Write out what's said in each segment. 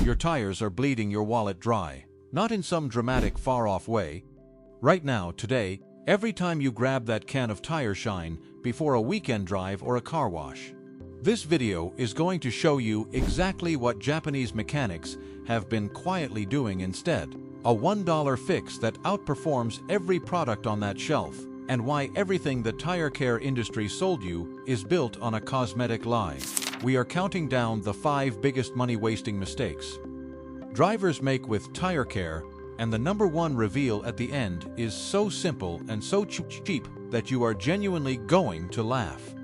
Your tires are bleeding your wallet dry. Not in some dramatic far-off way. Right now, today, every time you grab that can of tire shine before a weekend drive or a car wash. This video is going to show you exactly what Japanese mechanics have been quietly doing instead. A $1 fix that outperforms every product on that shelf, and why everything the tire care industry sold you is built on a cosmetic lie. We are counting down the 5 biggest money-wasting mistakes drivers make with tire care, and the #1 reveal at the end is so simple and so cheap that you are genuinely going to laugh.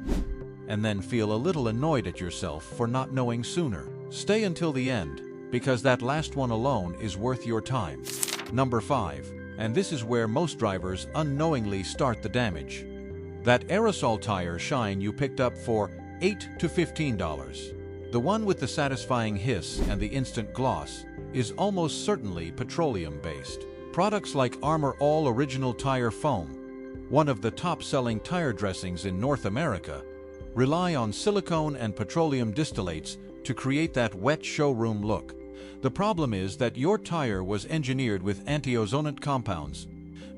And then feel a little annoyed at yourself for not knowing sooner. Stay until the end, because that last one alone is worth your time. Number 5, and this is where most drivers unknowingly start the damage. That aerosol tire shine you picked up for $8 to $15. The one with the satisfying hiss and the instant gloss is almost certainly petroleum-based. Products like Armor All Original Tire Foam, one of the top-selling tire dressings in North America, rely on silicone and petroleum distillates to create that wet showroom look. The problem is that your tire was engineered with anti-ozonant compounds,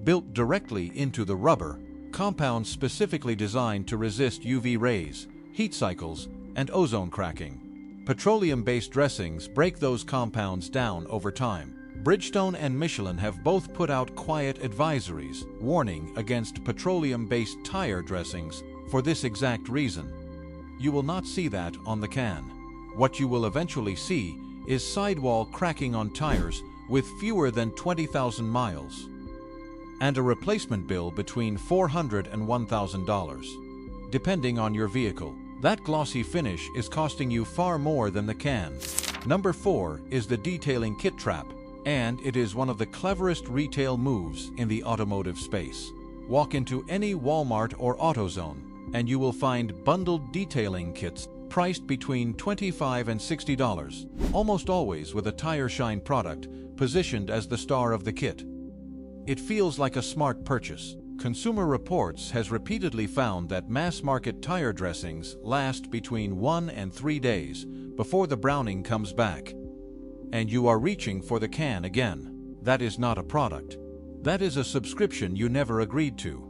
built directly into the rubber, compounds specifically designed to resist UV rays, heat cycles, and ozone cracking. Petroleum-based dressings break those compounds down over time. Bridgestone and Michelin have both put out quiet advisories warning against petroleum-based tire dressings for this exact reason. You will not see that on the can. What you will eventually see is sidewall cracking on tires with fewer than 20,000 miles, and a replacement bill between $400 and $1,000, depending on your vehicle. That glossy finish is costing you far more than the can. Number 4 is the detailing kit trap, and it is one of the cleverest retail moves in the automotive space. Walk into any Walmart or AutoZone, and you will find bundled detailing kits priced between $25 and $60, almost always with a tire shine product positioned as the star of the kit. It feels like a smart purchase. Consumer Reports has repeatedly found that mass-market tire dressings last between 1 and 3 days before the browning comes back. And you are reaching for the can again. That is not a product. That is a subscription you never agreed to.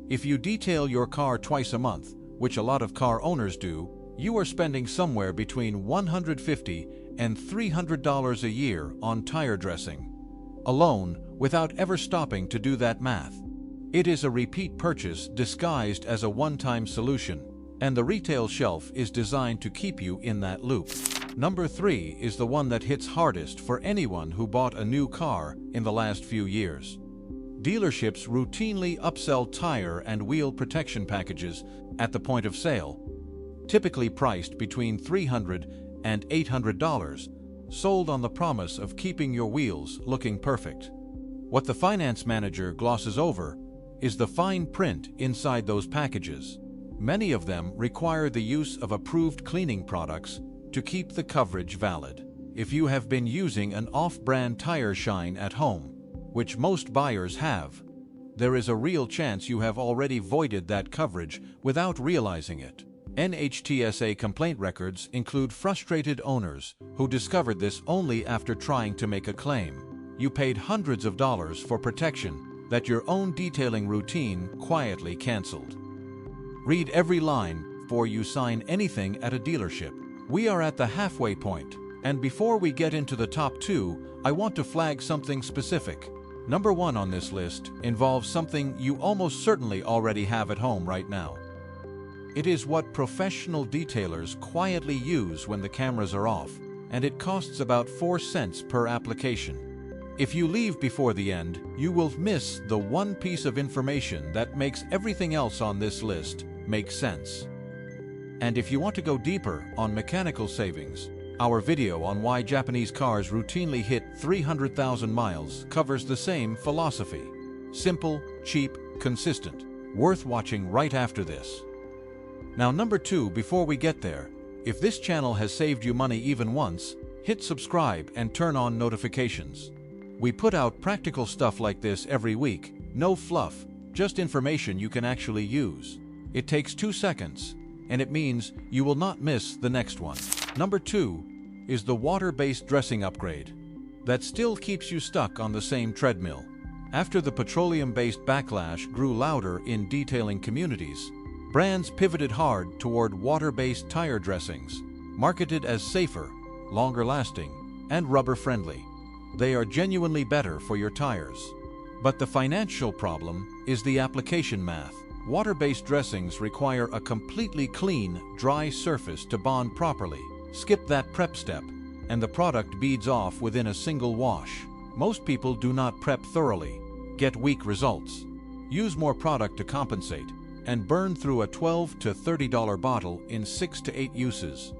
If you detail your car twice a month, which a lot of car owners do, you are spending somewhere between $150 and $300 a year on tire dressing alone, without ever stopping to do that math. It is a repeat purchase disguised as a one-time solution, and the retail shelf is designed to keep you in that loop. Number 3 is the one that hits hardest for anyone who bought a new car in the last few years. Dealerships routinely upsell tire and wheel protection packages at the point of sale, typically priced between $300 and $800, sold on the promise of keeping your wheels looking perfect. What the finance manager glosses over is the fine print inside those packages. Many of them require the use of approved cleaning products to keep the coverage valid. If you have been using an off-brand tire shine at home, which most buyers have, there is a real chance you have already voided that coverage without realizing it. NHTSA complaint records include frustrated owners who discovered this only after trying to make a claim. You paid hundreds of dollars for protection that your own detailing routine quietly canceled. Read every line before you sign anything at a dealership. We are at the halfway point, and before we get into the top 2, I want to flag something specific. Number 1 on this list involves something you almost certainly already have at home right now. It is what professional detailers quietly use when the cameras are off, and it costs about 4 cents per application. If you leave before the end, you will miss the one piece of information that makes everything else on this list make sense. And if you want to go deeper on mechanical savings, our video on why Japanese cars routinely hit 300,000 miles covers the same philosophy. Simple, cheap, consistent. Worth watching right after this. Now, number 2, before we get there, if this channel has saved you money even once, hit subscribe and turn on notifications. We put out practical stuff like this every week, no fluff, just information you can actually use. It takes 2 seconds, and it means you will not miss the next one. Number 2, is the water-based dressing upgrade that still keeps you stuck on the same treadmill. After the petroleum-based backlash grew louder in detailing communities, brands pivoted hard toward water-based tire dressings, marketed as safer, longer-lasting, and rubber-friendly. They are genuinely better for your tires. But the financial problem is the application math. Water-based dressings require a completely clean, dry surface to bond properly. Skip that prep step, and the product beads off within a single wash. Most people do not prep thoroughly, get weak results, use more product to compensate, and burn through a $12 to $30 bottle in 6 to 8 uses.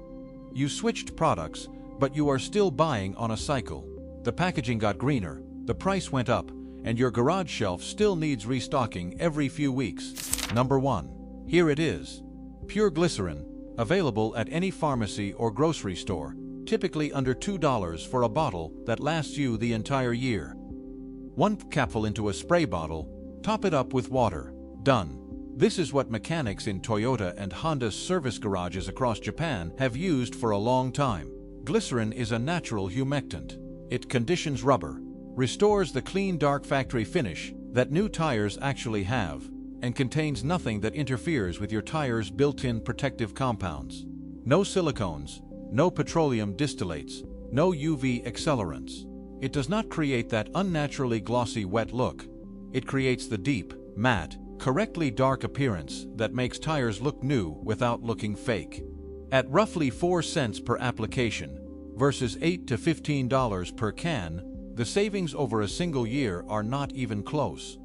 You switched products, but you are still buying on a cycle. The packaging got greener, the price went up, and your garage shelf still needs restocking every few weeks. Number 1. Here it is. Pure glycerin, available at any pharmacy or grocery store, typically under $2 for a bottle that lasts you the entire year. 1 capful into a spray bottle, top it up with water. Done. This is what mechanics in Toyota and Honda service garages across Japan have used for a long time. Glycerin is a natural humectant. It conditions rubber, restores the clean dark factory finish that new tires actually have, and contains nothing that interferes with your tire's built-in protective compounds. No silicones, no petroleum distillates, no UV accelerants. It does not create that unnaturally glossy wet look. It creates the deep, matte, correctly dark appearance that makes tires look new without looking fake. At roughly 4 cents per application versus $8 to $15 per can, the savings over a single year are not even close.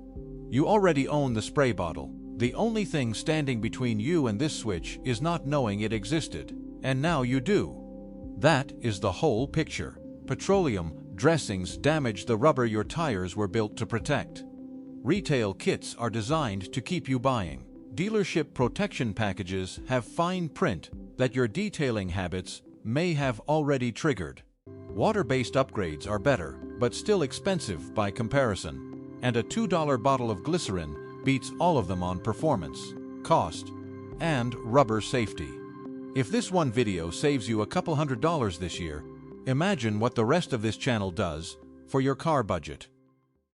You already own the spray bottle. The only thing standing between you and this switch is not knowing it existed, and now you do. That is the whole picture. Petroleum dressings damage the rubber your tires were built to protect. Retail kits are designed to keep you buying. Dealership protection packages have fine print that your detailing habits may have already triggered. Water-based upgrades are better, but still expensive by comparison, and a $2 bottle of glycerin beats all of them on performance, cost, and rubber safety. If this one video saves you a couple $100s this year, imagine what the rest of this channel does for your car budget.